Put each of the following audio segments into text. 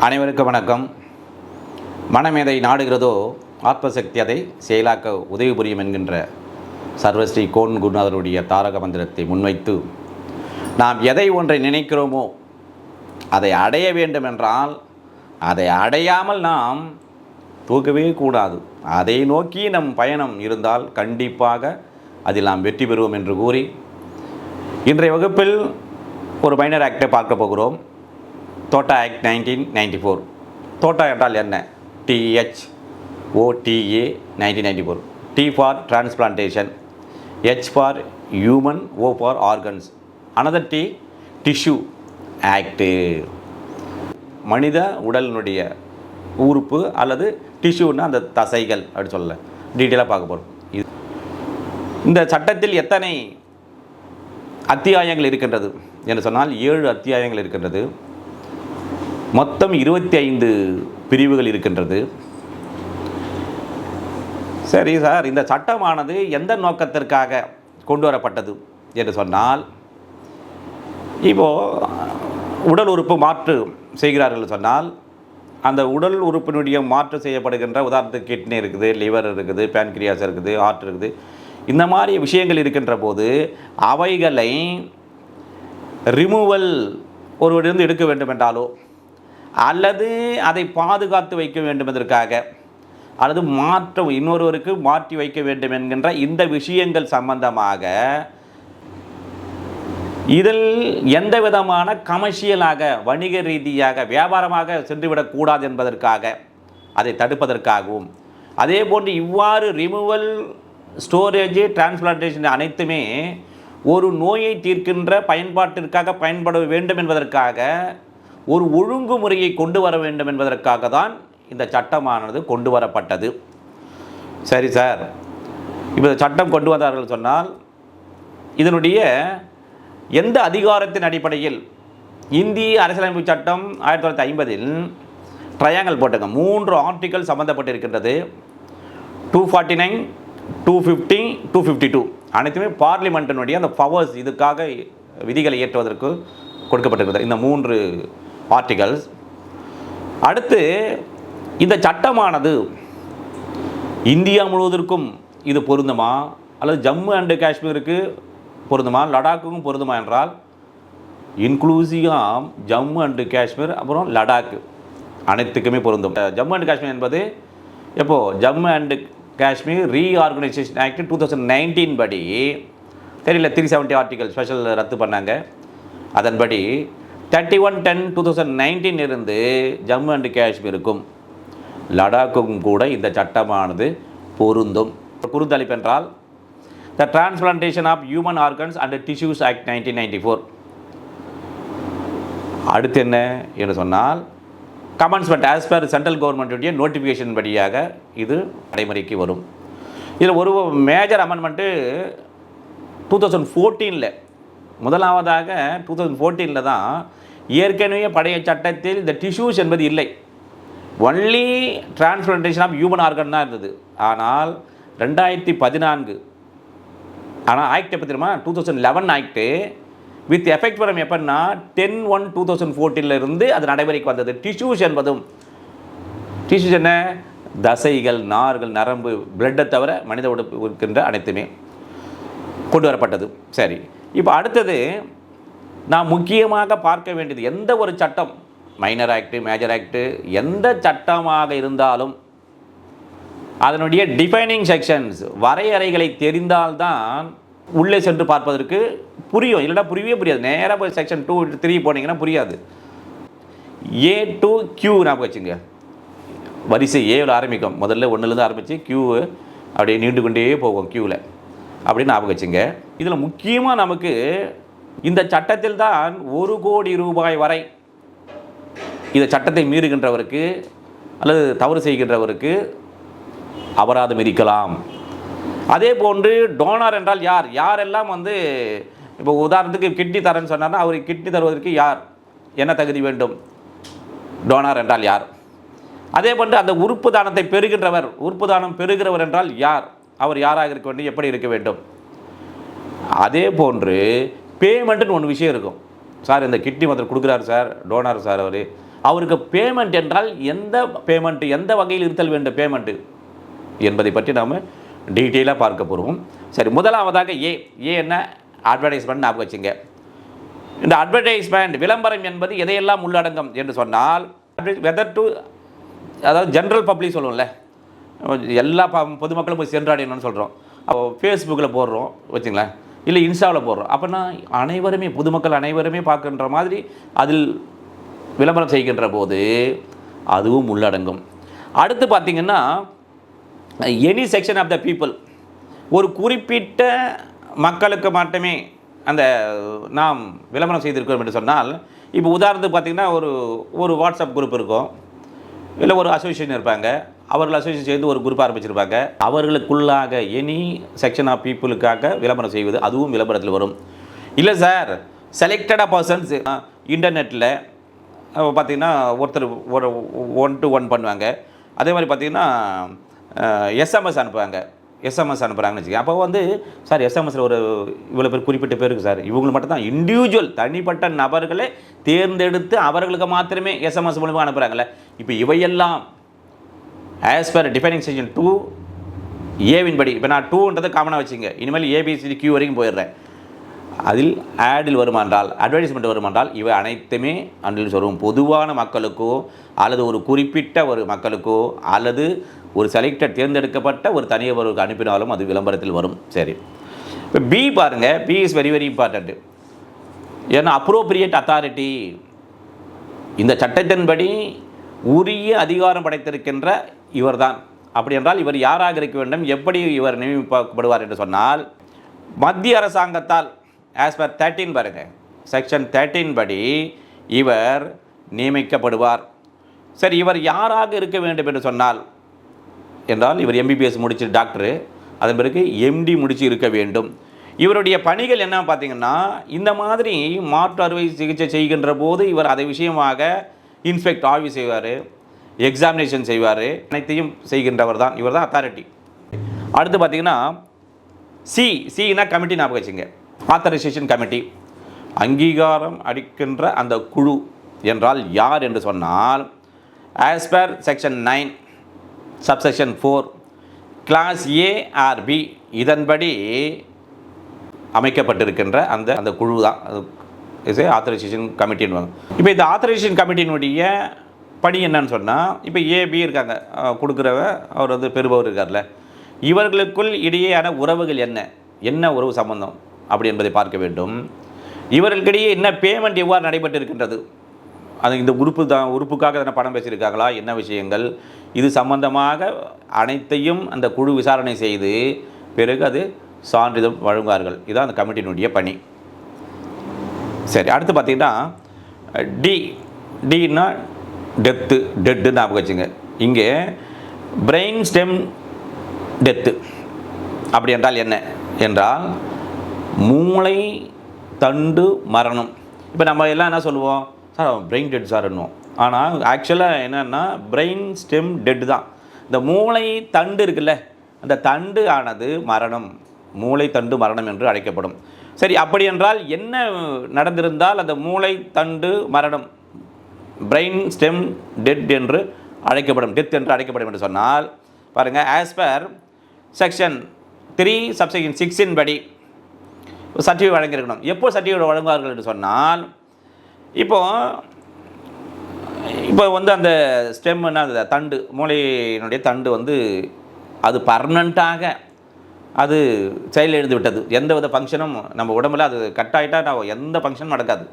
அனைவருக்கும் வணக்கம். மனம் எதை நாடுகிறதோ ஆத்மசக்தி அதை செயலாக்க உதவி புரியும் என்கின்ற சர்வஸ்ரீ கோன் குருநாதருடைய தாரக மந்திரத்தை முன்வைத்து நாம் எதை ஒன்றை நினைக்கிறோமோ அதை அடைய வேண்டும் என்றால் அதை அடையாமல் நாம் தூக்கவே கூடாது. அதை நோக்கி நம் பயணம் இருந்தால் கண்டிப்பாக அதில் நாம் வெற்றி பெறுவோம் என்று கூறி இன்றைய வகுப்பில் ஒரு மைனர் ஆக்டை பார்க்க போகிறோம். தோட்டா ஆக்ட் 1994. தோட்டா என்றால் என்ன? THOTA 1994. T for transplantation, H for human, O for organs, another T tissue act. மனித உடலினுடைய உறுப்பு அல்லது டிஷ்யூன்னா அந்த தசைகள் அப்படி சொல்ல டீட்டெயிலாக பார்க்க போகிறோம். இந்த சட்டத்தில் எத்தனை அத்தியாயங்கள் இருக்கின்றது என்று சொன்னால் 7 அத்தியாயங்கள் இருக்கின்றது. மொத்தம் 25 பிரிவுகள் இருக்கின்றது. சரி சார், இந்த சட்டமானது எந்த நோக்கத்திற்காக கொண்டு வரப்பட்டது என்று சொன்னால், இப்போது உடல் உறுப்பு மாற்று செய்கிறார்கள் சொன்னால் அந்த உடல் உறுப்பினுடைய மாற்று செய்யப்படுகின்ற, உதாரணத்துக்கு கிட்னி இருக்குது, லிவர் இருக்குது, பேன்கிரியாஸ் இருக்குது, ஹார்ட் இருக்குது, இந்த மாதிரி விஷயங்கள் இருக்கின்ற போது அவைகளை ரிமூவல் ஒருவரிலிருந்து எடுக்க வேண்டும் என்றாலோ அல்லது அதை பாதுகாத்து வைக்க வேண்டும் என்பதற்காக அல்லது இன்னொருவருக்கு மாற்றி வைக்க வேண்டும் என்கின்ற இந்த விஷயங்கள் சம்பந்தமாக இதில் எந்த விதமான கமர்ஷியலாக, வணிக ரீதியாக, வியாபாரமாக சென்றுவிடக்கூடாது என்பதற்காக, அதை தடுப்பதற்காகவும், அதே போன்று இவ்வாறு ரிமூவல், ஸ்டோரேஜ், டிரான்ஸ்பிளான்டேஷன் அனைத்துமே ஒரு நோயை தீர்க்கின்ற பயன்பாட்டிற்காக பயன்பட வேண்டும் என்பதற்காக ஒரு ஒழுங்குமுறையை கொண்டு வர வேண்டும் என்பதற்காக தான் இந்த சட்டமானது கொண்டு வரப்பட்டது. சரி சார், இப்போ சட்டம் கொண்டு வந்தார்கள் சொன்னால் இதனுடைய எந்த அதிகாரத்தின் அடிப்படையில்? இந்திய அரசியலமைப்பு சட்டம் 1950 ட்ரையாங்கல் போட்டுங்க, 3 ஆர்டிக்கல் சம்மந்தப்பட்டிருக்கின்றது. 249, 250, 252 அனைத்துமே பார்லிமெண்ட்டினுடைய அந்த பவர்ஸ், இதுக்காக விதிகளை இயற்றுவதற்கு கொடுக்கப்பட்டிருக்கிறது இந்த 3 ஆர்டிகல்ஸ். அடுத்து இந்த சட்டமானது இந்தியா முழுவதற்கும் இது பொருந்துமா அல்லது ஜம்மு அண்டு காஷ்மீருக்கு பொருந்துமா, லடாக்குக்கும் பொருந்துமா என்றால் இன்க்ளூசிவாக ஜம்மு அண்டு காஷ்மீர் அப்புறம் லடாக்கு அனைத்துக்குமே பொருந்தும். ஜம்மு அண்டு காஷ்மீர் என்பது எப்போது Jammu and Kashmir reorganisation act 2019 படி தெரியல 370 ஆர்டிகல் ஸ்பெஷல் ரத்து பண்ணாங்க. அதன்படி 31/10/2019 இருந்து ஜம்மு அண்ட் காஷ்மீருக்கும் லடாக்குக்கும் கூட இந்த சட்டமானது பொருந்தும். குறுந்தளிப்பு என்றால் the transplantation of human organs and tissues act 1994. அடுத்து என்ன என்று சொன்னால் கமென்ஸ்மெண்ட் ஆஸ் பர் சென்ட்ரல் கவர்மெண்ட்டுடைய நோட்டிஃபிகேஷன் படியாக இது நடைமுறைக்கு வரும். இதில் ஒரு மேஜர் அமெண்ட்மெண்ட்டு 2014 முதலாவதாக 2014 தான் ஏற்கனவே பழைய சட்டத்தில் இந்த டிஷ்யூஸ் என்பது இல்லை, only transplantation of human organ தான் இருந்தது. ஆனால் 2014 ஆனால் ஆக்ட் எப்போ தெரியுமா? 2011 ஆக்டு வித் எஃபெக்ட் வரும் எப்படின்னா 10/1/2014 இருந்து அது நடைமுறைக்கு வந்தது. டிஷ்யூஸ் என்பதும், டிஷ்யூஸ் என்ன? தசைகள், நார்கள், நரம்பு, பிளட்டை தவிர மனித உடம்பு இருக்கின்ற அனைத்துமே கொண்டு வரப்பட்டது. சரி, இப்போ அடுத்தது நாம் முக்கியமாக பார்க்க வேண்டியது, எந்த ஒரு சட்டம், மைனர் ஆக்டு, மேஜர் ஆக்டு, எந்த சட்டமாக இருந்தாலும் அதனுடைய டிஃபைனிங் செக்ஷன்ஸ், வரையறைகளை தெரிந்தால்தான் உள்ளே சென்று பார்ப்பதற்கு புரியும். இல்லைனா புரியவே புரியாது. நேராக போய் செக்ஷன் 2, 3 போனீங்கன்னா புரியாது. A to Q ஞாபகம் வச்சுங்க. வரிசை ஏவில் ஆரம்பிக்கும், முதல்ல 1லேருந்து ஆரம்பித்து Q அப்படியே நீண்டு கொண்டே போகும் Qவில், அப்படின்னு ஞாபகம் வச்சுங்க. இதில் முக்கியமாக நமக்கு இந்த சட்டத்தில் தான் 1 கோடி ரூபாய் வரை இந்த சட்டத்தை மீறுகின்றவருக்கு அல்லது தவறு செய்கின்றவருக்கு அபராதம் விதிக்கலாம். அதே போன்று டோனார் என்றால் யார்? யாரெல்லாம் இப்போ உதாரணத்துக்கு கிட்னி தரேன்னு சொன்னார்னா அவருக்கு கிட்னி தருவதற்கு யார், என்ன தகுதி வேண்டும்? டோனார் என்றால் யார்? அதே போன்று அந்த உறுப்பு தானத்தை பெறுகின்றவர், உறுப்பு தானம் பெறுகிறவர் என்றால் யார்? அவர் யாராக இருக்க வேண்டும், எப்படி இருக்க வேண்டும்? அதே போன்று பேமெண்ட்டுன்னு ஒன்று விஷயம் இருக்கும். சார் இந்த கிட்னி மொத்தம் கொடுக்குறாரு சார், டோனார் சார் அவர், அவருக்கு பேமெண்ட் என்றால் எந்த பேமெண்ட், எந்த வகையில் இருத்தல் வேண்டும் பேமெண்ட்டு என்பதை பற்றி நாம் டீட்டெயிலாக பார்க்க போகிறோம். சரி, முதலாவதாக ஏ என்ன அட்வர்டைஸ்மெண்ட் ஞாபகம் வச்சுங்க. இந்த அட்வர்டைஸ்மெண்ட் விளம்பரம் என்பது எதையெல்லாம் உள்ளடங்கும் என்று சொன்னால், வெதர் டு, அதாவது ஜென்ரல் பப்ளிக் சொல்லுவோம்ல, எல்லா பொதுமக்களும் போய் சென்றடையணும்னு சொல்கிறோம். அப்போ ஃபேஸ்புக்கில் போடுறோம் வச்சுங்களேன், இல்லை இன்ஸ்டாவில் போடுறோம். அப்படின்னா அனைவருமே, பொதுமக்கள் அனைவருமே பார்க்கின்ற மாதிரி அதில் விளம்பரம் செய்கின்ற போது அதுவும் உள்ளடங்கும். அடுத்து பார்த்திங்கன்னா, any section of the people, ஒரு குறிப்பிட்ட மக்களுக்கு மட்டுமே அந்த நாம் விளம்பரம் செய்திருக்கிறோம் என்று சொன்னால், இப்போ உதாரணத்துக்கு பார்த்திங்கன்னா ஒரு வாட்ஸ்அப் குரூப் இருக்கும், இல்லை ஒரு அசோசியேஷன் இருப்பாங்க, அவர்கள் அசோசியேஷன் சேர்ந்து ஒரு குரூப் ஆரம்பிச்சிருப்பாங்க. அவர்களுக்குள்ளாக எனி செக்ஷன் ஆஃப் பீப்புளுக்காக விளம்பரம் செய்வது அதுவும் விளம்பரத்தில் வரும். இல்லை சார், செலக்டடாக பர்சன்ஸ் இன்டர்நெட்டில் பார்த்திங்கன்னா ஒருத்தர் ஒரு 1 to 1 பண்ணுவாங்க. அதே மாதிரி பார்த்திங்கன்னா எஸ்எம்எஸ் அனுப்புவாங்க. எஸ்எம்எஸ் அனுப்புகிறாங்கன்னு வச்சுக்கோங்க. அப்போ சார் எஸ்எம்எஸில் ஒரு இவ்வளோ பேர் குறிப்பிட்ட பேருக்கு சார், இவங்க மட்டும் தான் இண்டிவிஜுவல் தனிப்பட்ட நபர்களை தேர்ந்தெடுத்து அவர்களுக்கு மாத்திரமே எஸ்எம்எஸ் மூலமாக அனுப்புகிறாங்களே. இப்போ இவையெல்லாம் ஆஸ் பர் டிஃபைனிங் செக்ஷன் 2 ஏவின் படி, இப்போ நான் 2ன்றதை காமனாக வச்சுங்க, இனிமேல் ஏபிசிடி கியூ வரைக்கும் போயிடுறேன். அதில் ஆடில் வருமானால், அட்வர்டைஸ்மெண்ட் வருமானால், இவை அனைத்துமே அன்றில் சொல்லுவோம். பொதுவான மக்களுக்கோ அல்லது ஒரு குறிப்பிட்ட ஒரு மக்களுக்கோ அல்லது ஒரு செலக்டட் தேர்ந்தெடுக்கப்பட்ட ஒரு தனியவருக்கு அனுப்பினாலும் அது விளம்பரத்தில் வரும். சரி, இப்போ பி பாருங்கள், B is very very important. ஏன்னா அப்ரோப்ரியேட் அத்தாரிட்டி, இந்த சட்டத்தின்படி உரிய அதிகாரம் படைத்திருக்கின்ற இவர் தான். அப்படி என்றால் இவர் யாராக இருக்க வேண்டும், எப்படி இவர் நியமிக்கப்படுவார் என்று சொன்னால், மத்திய அரசாங்கத்தால் ஆஸ் பர் 13 பாருங்கள், செக்ஷன் 13 படி இவர் நியமிக்கப்படுவார். சரி, இவர் யாராக இருக்க வேண்டும் என்று சொன்னால் என்றால், இவர் எம்பிபிஎஸ் முடிச்சு டாக்டரு, அதன் பிறகு எம்டி முடித்து இருக்க வேண்டும். இவருடைய பணிகள் என்ன பார்த்தீங்கன்னா, இந்த மாதிரி மாற்று அறுவை சிகிச்சை செய்கின்ற போது இவர் அதை விஷயமாக இன்ஸ்பெக்ட் ஆய்வு செய்வார், எக்ஸாமினேஷன் செய்வார், அனைத்தையும் செய்கின்றவர் தான், இவர் தான் அத்தாரிட்டி. அடுத்து பார்த்திங்கன்னா சினா கமிட்டி ஞாபகம் வச்சுங்க, ஆத்தரைசேஷன் கமிட்டி. அங்கீகாரம் அளிக்கின்ற அந்த குழு என்றால் யார் என்று சொன்னால், as per section 9 subsection 4 clause A R B இதன்படி அமைக்கப்பட்டிருக்கின்ற அந்த குழு தான் ஆத்தரைசேஷன் கமிட்டின்னு. இப்போ இந்த ஆத்தரைசேஷன் கமிட்டியினுடைய பணி என்னன்னு சொன்னால், இப்போ ஏபி இருக்காங்க, கொடுக்குறவ அவர் பெறுபவர் இருக்கார்ல, இவர்களுக்குள் இடையேயான உறவுகள் என்ன உறவு சம்பந்தம் அப்படி என்பதை பார்க்க வேண்டும். இவர்களுக்கிடையே என்ன பேமெண்ட் எவ்வாறு நடைபெற்று இருக்கின்றது, அது இந்த உறுப்புக்காக என்ன பணம் பேசியிருக்காங்களா, என்ன விஷயங்கள், இது சம்பந்தமாக அனைத்தையும் அந்த குழு விசாரணை செய்து பிறகு அது சான்றிதழ் வழங்குவார்கள். இதுதான் அந்த கமிட்டியினுடைய பணி. சரி, அடுத்து பார்த்திங்கன்னா டின்னா டெட்டு ஞாபகம் வச்சுங்க. இங்கே பிரெயின் ஸ்டெம் டெத்து அப்படி என்றால் என்ன என்றால், மூளை தண்டு மரணம். இப்போ நம்ம எல்லாம் என்ன சொல்லுவோம், சார் பிரெயின் டெட் சார் என்னுவோம். ஆனால் ஆக்சுவலாக என்னென்னா பிரெயின் ஸ்டெம் டெட்டு தான். இந்த மூளை தண்டு இருக்குல்ல, அந்த தண்டு ஆனது மரணம், மூளை தண்டு மரணம் என்று அழைக்கப்படும். சரி, அப்படி என்றால் என்ன நடந்திருந்தால் அந்த மூளை தண்டு மரணம், பிரெயின் ஸ்டெம் டெட் என்று அழைக்கப்படும், டெத் என்று அழைக்கப்படும் என்று சொன்னால், பாருங்கள், ஆஸ் பர் செக்ஷன் 3 சப்செக்ஷன் 6 படி சர்டிஃபிகேட் வழங்கியிருக்கணும். எப்போ சர்டிஃபிகேட் வழங்குவார்கள் என்று சொன்னால், இப்போ அந்த ஸ்டெம்னா அந்த தண்டு, மூளையினுடைய தண்டு அது பர்மனண்ட்டாக அது செயல் எழுந்து விட்டது, எந்த வித ஃபங்க்ஷனும் நம்ம உடம்புல அது கட் ஆகிட்டா எந்த ஃபங்க்ஷனும் நடக்காது.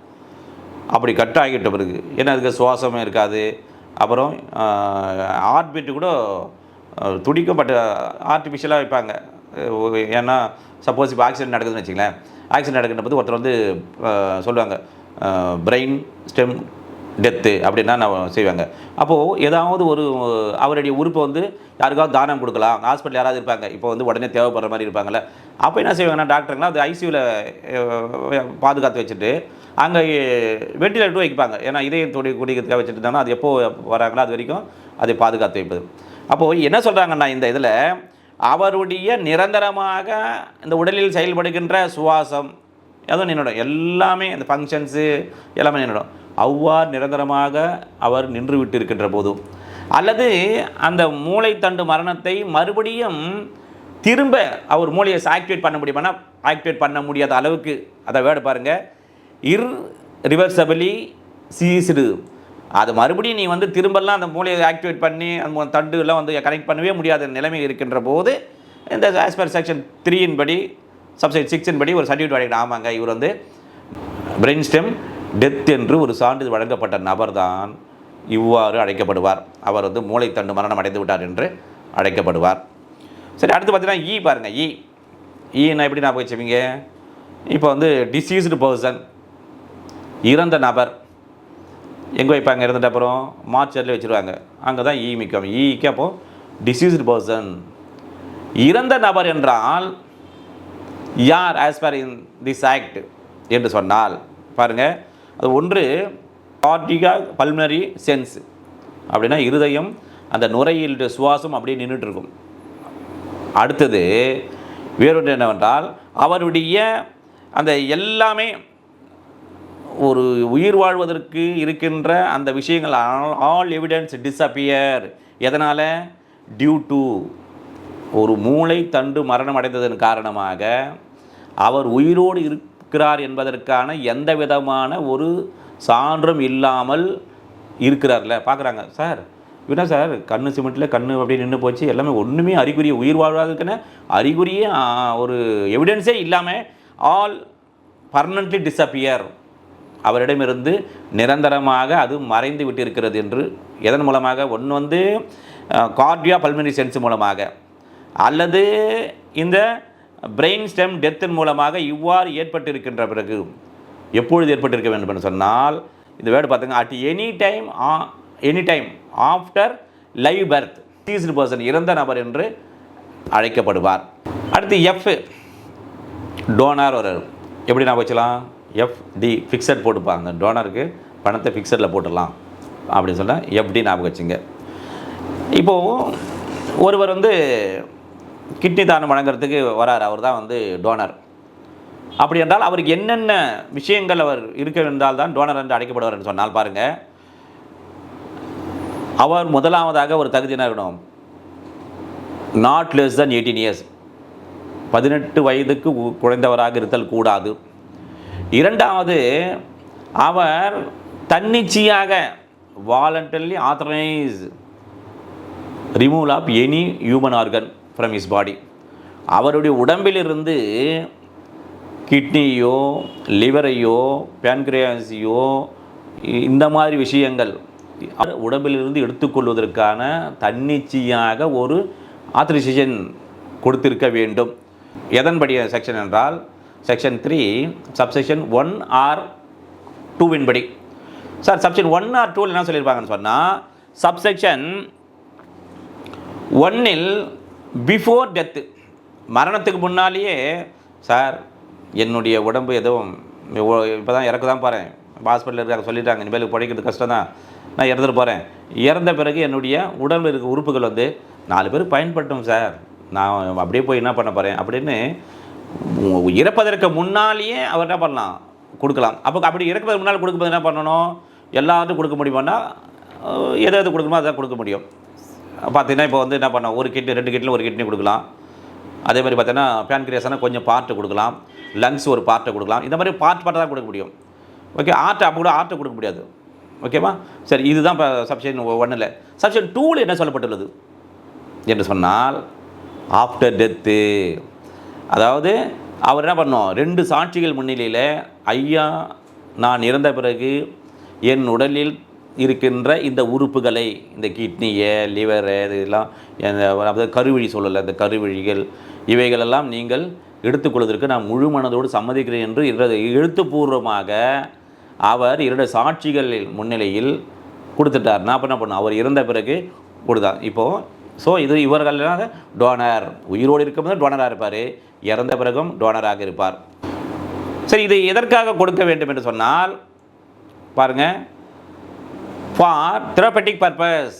அப்படி கட் ஆகிட்ட பிறகு ஏன்னா அதுக்கு சுவாசமே இருக்காது, அப்புறம் ஹார்ட் பீட்டு கூட துடிக்கும், பட் ஆர்டிஃபிஷியலாக வைப்பாங்க. ஏன்னா சப்போஸ் இப்போ ஆக்சிடென்ட் நடக்குதுன்னு வச்சுங்களேன், ஆக்சிடென்ட் நடக்கின்ற போது ஒருத்தர் சொல்லுவாங்க பிரெயின் ஸ்டெம் டெத்து அப்படின்னா நான் செய்வாங்க. அப்போது ஏதாவது அவருடைய உறுப்பை யாருக்காவது தானம் கொடுக்கலாம், ஹாஸ்பிட்டல் யாராவது இருப்பாங்க, இப்போ உடனே தேவைப்படுற மாதிரி இருப்பாங்கள்ல, அப்போ என்ன செய்வாங்கன்னா டாக்டருங்களாம் அது ஐசியூவில் பாதுகாத்து வச்சுட்டு அங்கே வெண்டிலேட்டரும் வைப்பாங்க. ஏன்னா இதயம் குடிக்கிறதுக்காக வச்சுட்டு இருந்தாங்கன்னா அது எப்போ வராங்களோ அது வரைக்கும் அதை பாதுகாத்து வைப்பது. அப்போது என்ன சொல்கிறாங்கன்னா, இந்த இதில் அவருடைய நிரந்தரமாக இந்த உடலில் செயல்படுகின்ற சுவாசம் அதுவும் நின்றுடும், எல்லாமே அந்த ஃபங்க்ஷன்ஸு எல்லாமே நின்றுடும். அவ்வாறு நிரந்தரமாக அவர் நின்று விட்டு இருக்கின்ற போதும், அல்லது அந்த மூளைத்தண்டு மரணத்தை மறுபடியும் திரும்ப அவர் மூளையை ஆக்டிவேட் பண்ண முடியுமானா ஆக்டிவேட் பண்ண முடியாத அளவுக்கு, அதை வேர்டு பாருங்கள், இர்ரிவர்சபிளி சீஸ்டு, அது மறுபடியும் நீ வந்து திரும்பலாம் அந்த மூளையை ஆக்டிவேட் பண்ணி அந்த தண்டுலாம் வந்து கனெக்ட் பண்ணவே முடியாத நிலைமை இருக்கின்ற போது இந்த ஆஸ் பர் செக்ஷன் 3 படி சப்செக்ஷன் 6 படி ஒரு சர்டிஃபிகேட் வழங்கினார். ஆமாங்க, இவர் வந்து பிரெயின் ஸ்டெம் டெத் என்று ஒரு சான்றிதழ் வழங்கப்பட்ட நபர் தான் இவ்வாறு அழைக்கப்படுவார். அவர் வந்து மூளைத்தண்டு மரணம் அடைந்து விட்டார் என்று அழைக்கப்படுவார். சரி, அடுத்து பார்த்தீங்கன்னா இ பாருங்கள். ஈனா எப்படி ஞாபகம் வச்சுவீங்க? இப்போ வந்து டிசீஸ்டு பர்சன், இறந்த நபர் எங்கே வைப்பாங்க? இறந்துட்ட அப்புறம் மார்ச்சரில் வச்சுருவாங்க. அங்கே தான் ஈ மிக்கும். ஈக்கு அப்போது டிசீஸ்டு பர்சன், இறந்த நபர் என்றால் யார் as per in this act என்று சொன்னால் பாருங்கள், அது ஒன்று கார்டிகா பல்மனரி சென்ஸ், அப்படின்னா இருதயம் அந்த நுரையீரல் சுவாசம் அப்படியே நின்றுட்டுருக்கும். அடுத்தது வேறொன்று என்னவென்றால் அவருடைய அந்த எல்லாமே ஒரு உயிர் வாழ்வதற்கு இருக்கின்ற அந்த விஷயங்கள் ஆல் எவிடன்ஸ் டிஸப்பியர். எதனால்? டியூ டு ஒரு மூளை தண்டு மரணம் அடைந்ததன் காரணமாக அவர் உயிரோடு இருக்கிறார் என்பதற்கான எந்த விதமான ஒரு சான்றும் இல்லாமல் இருக்கிறார்ல. பார்க்குறாங்க, சார் இவனா சார் கண்ணு சிமெண்ட்டில் கண்ணு அப்படியே நின்று போச்சு, எல்லாமே ஒன்றுமே அறிகுறிய உயிர் வாழ்வதற்கான அறிகுறியே ஒரு எவிடன்ஸே இல்லாமல் ஆல் பர்மனெண்ட்லி டிஸப்பியர், அவரிடமிருந்து நிரந்தரமாக அது மறைந்து விட்டு இருக்கிறது என்று. எதன் மூலமாக? ஒன்று வந்து கார்டியா பல்மனரி சென்ஸ் மூலமாக, அல்லது இந்த பிரெயின் ஸ்டெம் டெத்தின் மூலமாக இவ்வாறு ஏற்பட்டிருக்கின்ற பிறகு. எப்பொழுது ஏற்பட்டிருக்க வேண்டும் என்று சொன்னால் இந்த வேர்டு பார்த்துங்க, at any time after live birth deceased person, இறந்த நபர் என்று அழைக்கப்படுவார். அடுத்து எஃப் டோனார் வரும். எப்படி நான் வச்சலாம்? எஃப்டி ஃபிக்ஸட் போட்டுப்பாங்க, டோனருக்கு பணத்தை ஃபிக்ஸடில் போட்டுடலாம் அப்படின்னு சொன்னால் எஃப்டி ஞாபகம் வச்சுங்க. இப்போது ஒருவர் வந்து கிட்னி தானம் வழங்குறதுக்கு வரார், அவர் தான் வந்து டோனர். அப்படி என்றால் அவருக்கு என்னென்ன விஷயங்கள் அவர் இருக்க வேண்டால் தான் டோனர் என்று அழைக்கப்படுவார் என்று சொன்னால் பாருங்கள், அவர் முதலாவதாக ஒரு தகுதி என்ன இருக்கணும்? நாட் லெஸ் தென் 18 இயர்ஸ், 18 வயதுக்கு குறைந்தவராக இருத்தல் கூடாது. இரண்டாவது, அவர் தன்னிச்சையாக voluntarily authorise removal of any human organ from his body, அவருடைய உடம்பிலிருந்து கிட்னியோ லிவரையோ பேன்கிரியாஸையோ இந்த மாதிரி விஷயங்கள் உடம்பிலிருந்து எடுத்துக்கொள்வதற்கான தன்னிச்சையாக ஒரு ஆத்தரைசேஷன் கொடுத்திருக்க வேண்டும். எதன்படி செக்ஷன் என்றால் செக்ஷன் 3 சப்செக்ஷன் 1 ஆர் 2 படி. சார் சப்செக்ஷன் 1 ஆர் 2 என்ன சொல்லியிருப்பாங்கன்னு சொன்னால், சப்செக்ஷன் 1 பிஃபோர் டெத்து, மரணத்துக்கு முன்னாலேயே சார் என்னுடைய உடம்பு எதுவும் இப்போ தான் இறக்க தான் போகிறேன், ஹாஸ்பிட்டலில் இருக்காங்க சொல்லிட்டாங்க, இனிமேல் பிழைக்கிறது கஷ்டம் தான், நான் இறந்துட்டு போகிறேன், இறந்த பிறகு என்னுடைய உடம்பில் இருக்க உறுப்புகள் வந்து 4 பேர் பயன்பட்டோம் சார், நான் அப்படியே போய் என்ன பண்ண போகிறேன் அப்படின்னு இறப்பதற்கு முன்னாலேயே அவர் என்ன பண்ணலாம்? கொடுக்கலாம். அப்போ அப்படி இறப்பதற்கு முன்னால் கொடுக்கும்போது என்ன பண்ணணும்? எல்லாத்தையும் கொடுக்க முடியுமானா எது கொடுக்கணுமோ அதான் கொடுக்க முடியும். பார்த்தீங்கன்னா இப்போ வந்து என்ன பண்ணோம், ஒரு கிட்னி 2 கிட்னியில் ஒரு கிட்னி கொடுக்கலாம். அதே மாதிரி பார்த்தீங்கன்னா பேன்கிரியாஸ்னால் கொஞ்சம் பார்ட்டு கொடுக்கலாம், லங்ஸ் ஒரு பார்ட்டை கொடுக்கலாம், இந்த மாதிரி பார்ட்டாக தான் கொடுக்க முடியும். ஓகே, ஆர்ட்டை அப்போ கூட ஆர்ட்டை கொடுக்க முடியாது. ஓகேவா? சரி, இதுதான் இப்போ சப்ஷன் 1. சப்ஷன் 2 என்ன சொல்லப்பட்டுள்ளது என்று சொன்னால், ஆஃப்டர் டெத்து, அதாவது அவர் என்ன பண்ணோம்? 2 சாட்சிகள் முன்னிலையில், ஐயா நான் இறந்த பிறகு என் உடலில் இருக்கின்ற இந்த உறுப்புகளை, இந்த கிட்னியை லிவரை இதெல்லாம் அதாவது கருவழி சொல்லலை, இந்த கருவழிகள் இவைகளெல்லாம் நீங்கள் எடுத்துக்கொள்வதற்கு நான் முழு மனதோடு சம்மதிக்கிறேன் என்று எழுத்துப்பூர்வமாக அவர் 2 சாட்சிகள் முன்னிலையில் கொடுத்துட்டார். நான் என்ன பண்ணோம்? அவர் இறந்த பிறகு கொடுத்தார். இப்போது ஸோ இது இவர்களாக டோனர், உயிரோடு இருக்கும்போது டோனராக இருப்பார், இறந்த பிறகும் டோனராக இருப்பார். சரி, இது எதற்காக கொடுக்க வேண்டும் என்று சொன்னால் பாருங்கள், ஃபார் தெரபெட்டிக் பர்பஸ்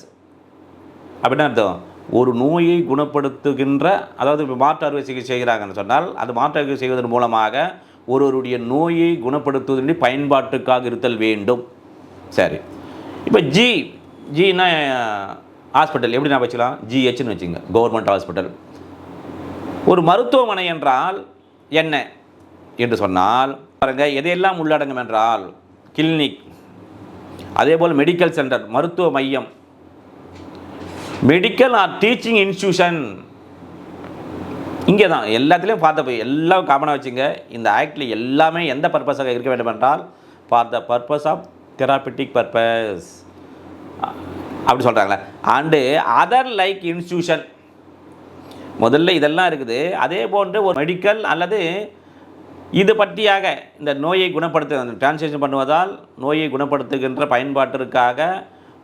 அப்படின்னு அர்த்தம். ஒரு நோயை குணப்படுத்துகின்ற, அதாவது மாற்று அறுவை சிகிச்சை செய்கிறாங்கன்னு சொன்னால் அது மாற்று அறுவை செய்வதன் மூலமாக ஒருவருடைய நோயை குணப்படுத்துவதற்கு பயன்பாட்டுக்காக இருத்தல் வேண்டும். சரி. இப்போ ஜின்னா ஹாஸ்பிட்டல் எப்படி நான் வச்சுக்கலாம், ஜிஹெச்னு வச்சுங்க, கவர்மெண்ட் ஹாஸ்பிட்டல். ஒரு மருத்துவமனை என்றால் என்ன என்று சொன்னால் பாருங்கள், எதையெல்லாம் உள்ளடங்கும் என்றால் கிளினிக், அதேபோல் மெடிக்கல் சென்டர், மருத்துவ மையம், மெடிக்கல் ஆர் டீச்சிங் இன்ஸ்டியூஷன். இங்கே தான் எல்லாத்துலேயும் பார்த்த எல்லாம் காமனாக வச்சுங்க. இந்த ஆக்டில் எல்லாமே எந்த பர்பஸாக இருக்க வேண்டும் என்றால் for the purpose of therapeutic purpose அப்படி சொல்கிறாங்களே. அண்டு அதர் லைக் இன்ஸ்டியூஷன், முதல்ல இதெல்லாம் இருக்குது. அதே போன்று ஒரு மெடிக்கல் அல்லது இது பற்றியாக இந்த நோயை குணப்படுத்த டிரான்ஸ்லேஷன் பண்ணுவதால் நோயை குணப்படுத்துகின்ற பயன்பாட்டிற்காக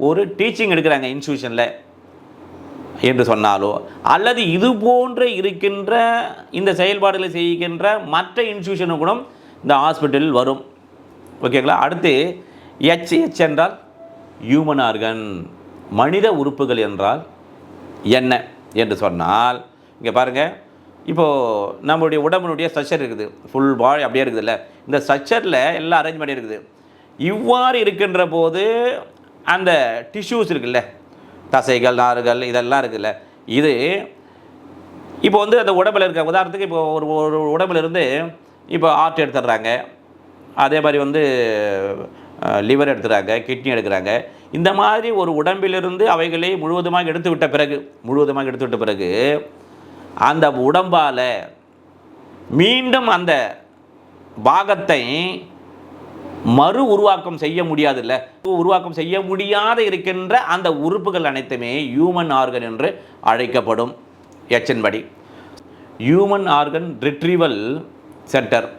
ஒரு டீச்சிங் எடுக்கிறாங்க இன்ஸ்டியூஷனில் என்று சொன்னாலோ, அல்லது இது போன்று இருக்கின்ற இந்த செயல்பாடுகளை செய்கின்ற மற்ற இன்ஸ்டியூஷனும் கூட இந்த ஹாஸ்பிட்டலில் வரும். ஓகேங்களா. அடுத்து ஹெச் என்றால் ஹியூமன் ஆர்கன், மனித உறுப்புகள் என்றால் என்ன என்று சொன்னால், இங்கே பாருங்கள், இப்போது நம்மளுடைய உடம்புடைய ஸ்ட்ரக்சர் இருக்குது, ஃபுல் பாடி அப்படியே இருக்குதுல்ல, இந்த ஸ்ட்ரக்சரில் எல்லாம் அரேஞ்ச்மெண்ட் இருக்குது. இவ்வாறு இருக்கின்ற போது அந்த டிஷ்யூஸ் இருக்குல்ல, தசைகள், நார்கள், இதெல்லாம் இருக்குல்ல, இது இப்போ வந்து அந்த உடம்பில் இருக்க, உதாரணத்துக்கு இப்போ ஒரு உடம்புல இருந்து இப்போ ஹார்ட் எடுத்துடுறாங்க, அதே மாதிரி வந்து லிவர் எடுத்துகிறாங்க, கிட்னி எடுக்கிறாங்க. இந்த மாதிரி ஒரு உடம்பிலிருந்து அவைகளை முழுவதுமாக எடுத்து விட்ட பிறகு அந்த உடம்பால் மீண்டும் அந்த பாகத்தை மறு உருவாக்கம் செய்ய முடியாதுல்ல, உருவாக்கம் செய்ய முடியாத இருக்கின்ற அந்த உறுப்புகள் அனைத்துமே ஹியூமன் ஆர்கன் என்று அழைக்கப்படும். எச்சன்படி ஹியூமன் ஆர்கன் ரிட்ரீவல் சென்டர்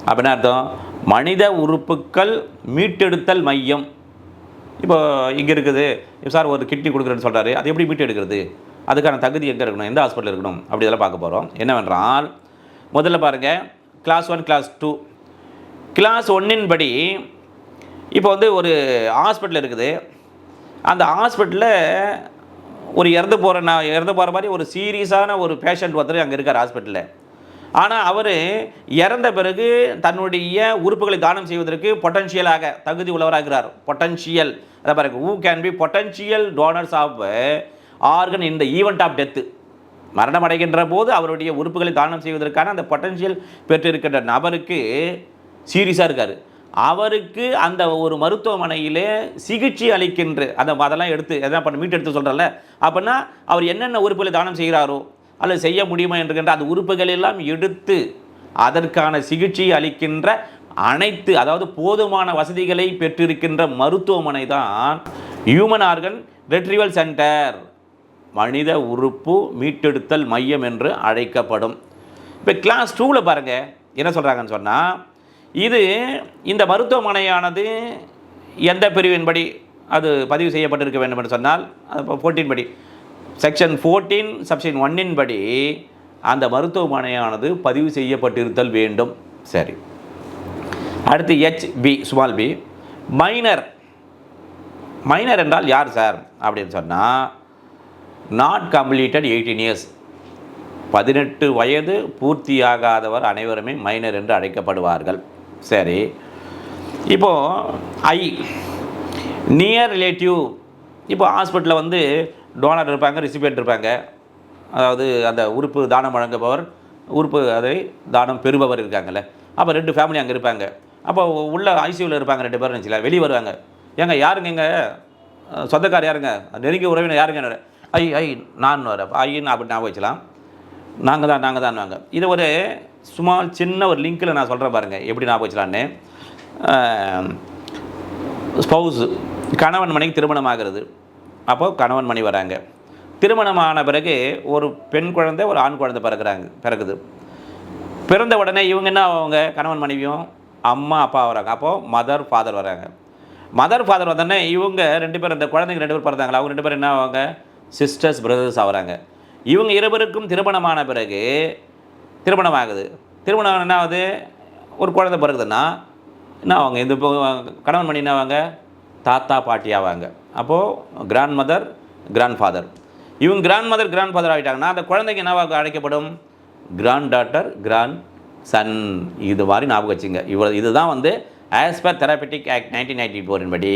அப்படின்னா அர்த்தம் மனித உறுப்புக்கள் மீட்டெடுத்தல் மையம். இப்போ இங்கே இருக்குது சார், ஒரு கிட்னி கொடுக்குறேன்னு சொல்கிறாரு, அது எப்படி மீட்டு எடுக்கிறது, அதுக்கான தகுதி எங்கே இருக்கணும், எந்த ஹாஸ்பிட்டல் இருக்கணும், அப்படி இதெல்லாம் பார்க்க போகிறோம். என்னவென்றால் முதல்ல பாருங்கள், கிளாஸ் 1 கிளாஸ் 2. கிளாஸ் 1 படி இப்போ வந்து ஒரு ஹாஸ்பிட்டல் இருக்குது. அந்த ஹாஸ்பிட்டலில் ஒரு இறந்து போகிற மாதிரி ஒரு சீரியஸான ஒரு பேஷண்ட் ஒருத்தர் அங்கே இருக்கார் ஹாஸ்பிட்டலில். ஆனால் அவர் இறந்த பிறகு தன்னுடைய உறுப்புகளை தானம் செய்வதற்கு பொட்டன்ஷியலாக தகுதி உள்ளவராகிறார். பொட்டன்ஷியல், அதை பாருங்க, who can be potential donors of organ in the event of death. மரணம் அடைகின்ற போது அவருடைய உறுப்புகளை தானம் செய்வதற்கான அந்த பொட்டன்ஷியல் பெற்றிருக்கின்ற நபருக்கு சீரியஸாக இருக்கார். அவருக்கு அந்த ஒரு மருத்துவமனையிலே சிகிச்சை அளிக்கின்ற அதெல்லாம் எடுத்து எதனா மீட்டு எடுத்து சொல்கிறல்ல, அப்படின்னா அவர் என்னென்ன உறுப்புகளை தானம் செய்கிறாரோ அல்லது செய்ய முடியுமா என்கின்ற அந்த உறுப்புகள் எல்லாம் எடுத்து அதற்கான சிகிச்சை அளிக்கின்ற அனைத்து, அதாவது போதுமான வசதிகளை பெற்றிருக்கின்ற மருத்துவமனை தான் ஹியூமன் ஆர்கன் ரிட்ரீவல் சென்டர், மனித உறுப்பு மீட்டெடுத்தல் மையம் என்று அழைக்கப்படும். இப்போ கிளாஸ் 2ல் பாருங்கள் என்ன சொல்கிறாங்கன்னு சொன்னால், இது இந்த மருத்துவமனையானது எந்த பிரிவின்படி அது பதிவு செய்யப்பட்டிருக்க வேண்டும் என்று சொன்னால், அது 14 படி, செக்ஷன் 14 செக்ஷன் 1 படி அந்த மருத்துவமனையானது பதிவு செய்யப்பட்டிருத்தல் வேண்டும். சரி. அடுத்து HB small b, minor. Minor என்றால் யார் சார் அப்படின்னு சொன்னால், நாட் கம்ப்ளீட்டட் 18 இயர்ஸ், 18 வயது பூர்த்தியாகாதவர் அனைவருமே மைனர் என்று அழைக்கப்படுவார்கள். சரி. இப்போது ஐ நியர் ரிலேட்டிவ். இப்போ ஹாஸ்பிட்டலில் வந்து டோனர் இருப்பாங்க, ரிசிபியன்ட் இருப்பாங்க, அதாவது அந்த உறுப்பு தானம் வழங்குபவர், உறுப்பு அதை தானம் பெறுபவர் இருக்காங்கல்ல. அப்போ 2 ஃபேமிலி அங்கே இருப்பாங்க. அப்போ உள்ள ஐசியூவில் இருப்பாங்க 2 பேர் நினச்சில, வெளியே வருவாங்க, ஏங்க யாருங்க எங்கள் சொந்தக்கார் யாருங்க, நெருங்கிய உறவினர் யாருங்க, ஐ நான் வர ஐன்னு அப்படி ஞாபகம் வச்சலாம், நாங்கள் தான் வாங்க. இது ஒரு சும்மா சின்ன ஒரு லிங்க்கில் நான் சொல்கிறேன் பாருங்கள் எப்படி ஞாபகம் வச்சலான்னு. ஸ்பௌஸு, கணவன் மனைக்கு திருமணம் ஆகிறது. அப்போது கணவன் மணி வராங்க. திருமணமான பிறகு ஒரு பெண் குழந்தை ஒரு ஆண் குழந்தை பிறகுது. பிறந்த உடனே இவங்க என்ன ஆவாங்க, கணவன் மனைவியும் அம்மா அப்பா வராங்க. அப்போது மதர் ஃபாதர் வராங்க. மதர் ஃபாதர் வந்தோடனே இவங்க 2 பேர், அந்த குழந்தைங்க 2 பேர் பிறந்தாங்களா, அவங்க 2 பேர் என்ன ஆவாங்க, சிஸ்டர்ஸ் பிரதர்ஸ் ஆகிறாங்க. இவங்க இருவருக்கும் திருமணமான பிறகு திருமணம் ஆகுது. திருமணம் என்ன ஆகுது, ஒரு குழந்தை பிறகுதுன்னா என்ன ஆவாங்க, இந்த கணவன் மணி என்ன ஆவாங்க, தாத்தா பாட்டி ஆவாங்க. அப்போது கிராண்ட் மதர் கிராண்ட் ஃபாதர். இவங்க கிராண்ட் மதர் கிராண்ட் ஃபாதர் ஆகிட்டாங்கன்னா அந்த குழந்தைக்கு என்னவாக அழைக்கப்படும், கிராண்ட் டாட்டர் கிராண்ட் சன். இது மாதிரி ஞாபகம் வச்சுங்க. இதுதான் வந்து ஆஸ் பர் தெரபெட்டிக் ஆக்ட் 1994 படி